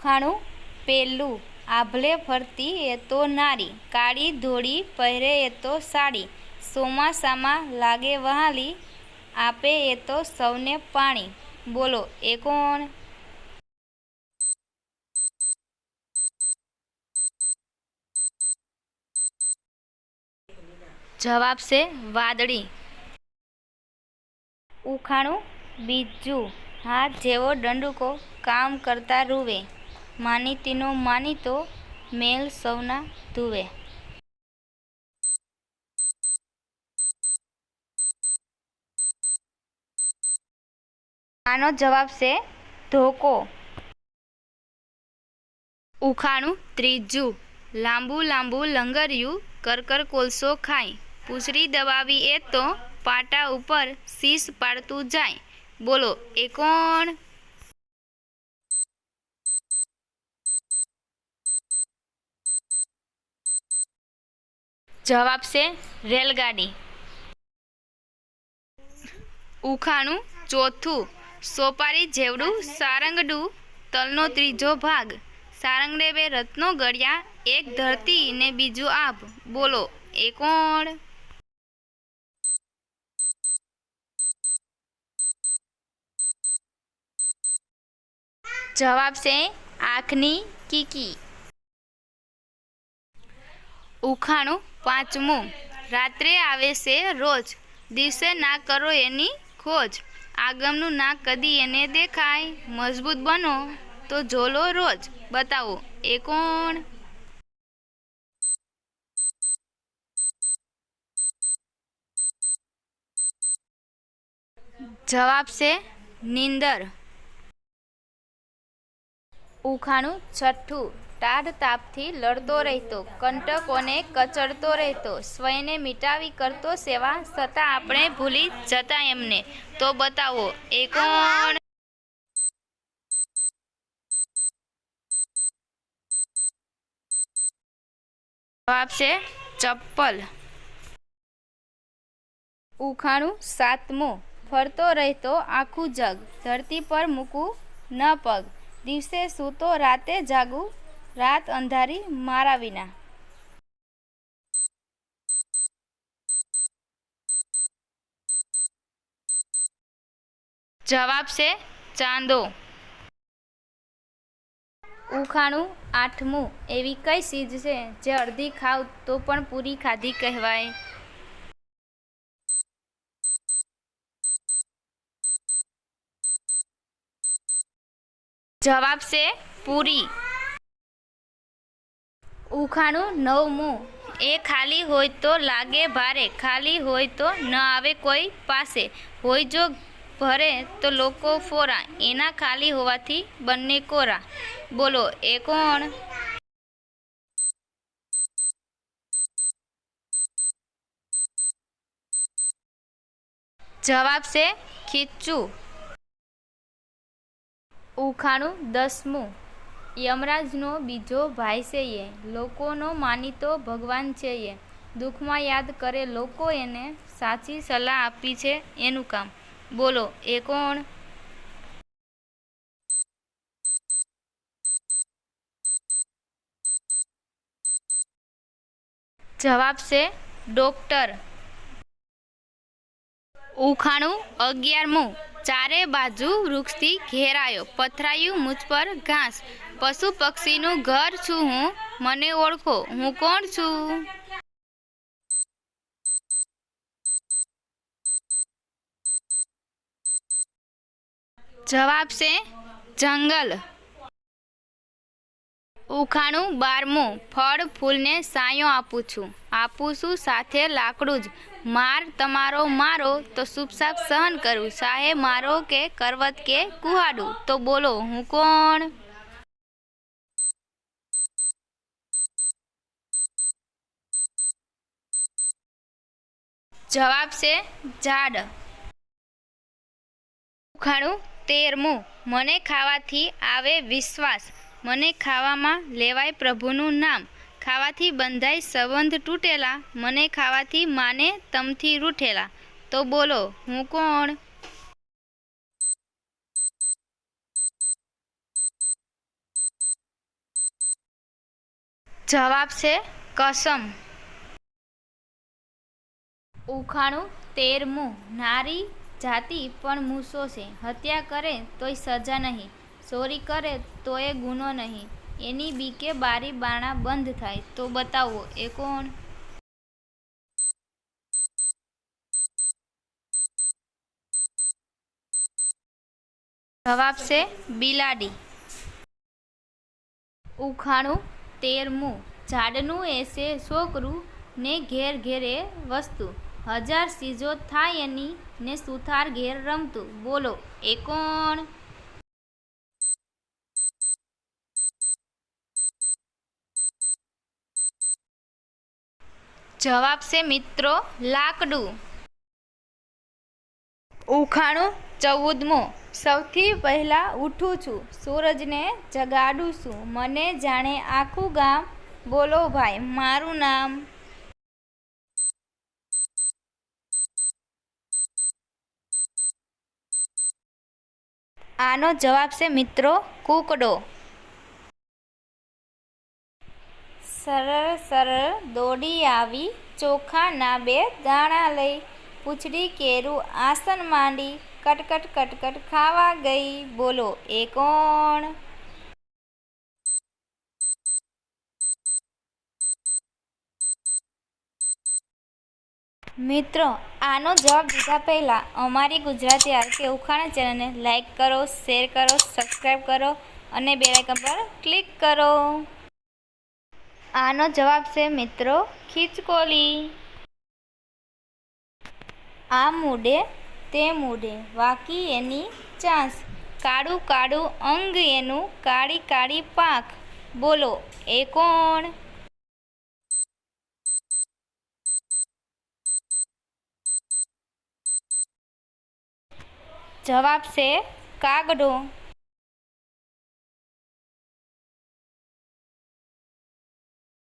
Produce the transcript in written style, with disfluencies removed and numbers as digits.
ઉખાણું પેલું આભલે ફરતી એ તો નારી, કાળી ધોળી પહેરે એ તો સાડી, ચોમાસામાં લાગે વહાલી, આપે એ તો સૌને પાણી. બોલો એ કોણ? જવાબ છે વાદળી. ઉખાણું બીજું હાથ જેવો દંડકો, કામ કરતા રૂવે, માનીતીનો માનીતો, મેલ સૌના ધુવે. આનો જવાબ છે ધોકો. ઉખાણું ત્રીજું લાંબુ લાંબુ લંગરિયું, કરકર કોલસો ખાય, પૂંછડી દબાવી એ તો પાટા ઉપર શીશ પાડતું જાય. બોલો એ કોણ? જવાબ છે રેલગાડી. ઉખાણું ચોથું સોપારી જેવડું સારંગડું, તલનો ત્રીજો ભાગ, સારંગડે બે રત્નો ગળ્યા, એક ધરતી ને બીજું આભ. બોલો એ કોણ? જવાબ છે આંખની કીકી. ઉખાણું પાંચમું રાત્રે આવે છે રોજ, દિવસે ના કરો એની ખોજ, આગમનું ના કદી એને દેખાય, મજબૂત બનો તો ઝોલો રોજ. બતાવો એ કોણ? જવાબ છે નીંદર. ઉખાણું છઠ્ઠું ટાઢ તાપથી લડતો રહેતો, કંટકોને કચડતો રહેતો, સ્વયને મિટાવી કરતો સેવા, છતાં આપણે ભૂલી જતા એમને. તો બતાવો એ કોણ? જવાબ છે ચપ્પલ. ઉખાણું સાતમું ફરતો રહેતો આખું જગ, ધરતી પર મૂકું ન પગ, દિવસે સૂતો રાતે જાગું, રાત અંધારી મારા વિના. જવાબ છે ચાંદો. ઉખાણું આઠમું એવી કઈ ચીજ છે જે અડધી ખાવ તો પણ પૂરી ખાધી કહેવાય? જવાબ છે પૂરી. ઉખાણું નવમું એ ખાલી હોય તો લાગે ભારે, ખાલી હોય તો ન આવે કોઈ પાસે, હોય જો ભરે તો લોકો ફોરા, એના ખાલી હોવાથી બંને કોરા. બોલો એ કોણ? જવાબ છે ખીચું. ઉખાણું દસમું યમરાજનો બીજો ભાઈ છે એ, લોકોનો માનીતો ભગવાન છે એ, દુઃખમાં યાદ કરે લોકો એને, સાચી સલાહ આપી છે એનું કામ. બોલો એ કોણ? જવાબ છે ડોક્ટર. ઉખાણું 11મું ચારે બાજુ વૃક્ષથી ઘેરાયો, પથરાયું મુझ પર ઘાસ, પશુ પક્ષીનું ઘર છું હું, મને ઓળખો હું કોણ છું? જવાબ છે જંગલ. ઉખાણું 12મું ફળ ફૂલને સાયો આપું છું સાથે લાકડું જ, માર તમારો મારો તો ચૂપચાપ સહન કરું, ચાહે મારો કે કરવત કે કુહાડું. તો બોલો હું કોણ? જવાબ છે ઝાડ. ઉખાણું 13મું મને ખાવાથી આવે વિશ્વાસ, મને ખાવામાં લેવાય પ્રભુનું નામ, ખાવાથી બંધાય સંબંધ તૂટેલા, મને ખાવાથી માને તમથી રૂઠેલા. તો બોલો હું કોણ? જવાબ છે કસમ. ઉખાણું 13મું. નારી જાતિ પણ મૂસો છે. હત્યા કરે તોય સજા નહીં, ચોરી કરે તોય ગુનો નહીં, એની બીકે બારી બારણા બંધ થાય. તો બતાવો એ કોણ? જવાબ છે બિલાડી. ઉખાણું 13મું. ઝાડનું એસે છોકરું ને ઘેર ઘેરે વસ્તુ, 1000 સીજો થાય એની ને સુથાર ઘેર રમતું. બોલો એ કોણ? જવાબ છે મિત્રો લાકડું. ઉખાણું 14મું. સૌથી પહેલા ઉઠું છું, સૂરજને જગાડું છું, મને જાણે આખું ગામ, બોલો ભાઈ મારું નામ. આનો જવાબ છે મિત્રો કૂકડો. સરળ સરળ દોડી આવી, ચોખાના 2 દાણા લઈ, પૂંછડી કેરું આસન માંડી, કટકટ કટકટ ખાવા ગઈ. બોલો એ કોણ? મિત્રો આનો જવાબ દીધા પહેલાં અમારી ગુજરાતી આરકે ઉખાણા ચેનલને લાઈક કરો, શેર કરો, સબસ્ક્રાઈબ કરો અને બેલ આઇકન પર ક્લિક કરો. આનો જવાબ છે મિત્રો ખીચકોલી. આ મૂડે તે મૂડે વાકી એની ચાંસ, કાળું કાળું અંગ એનું, કાળી કાળી પાંખ. બોલો એ કોણ? જવાબ છે કાગડો.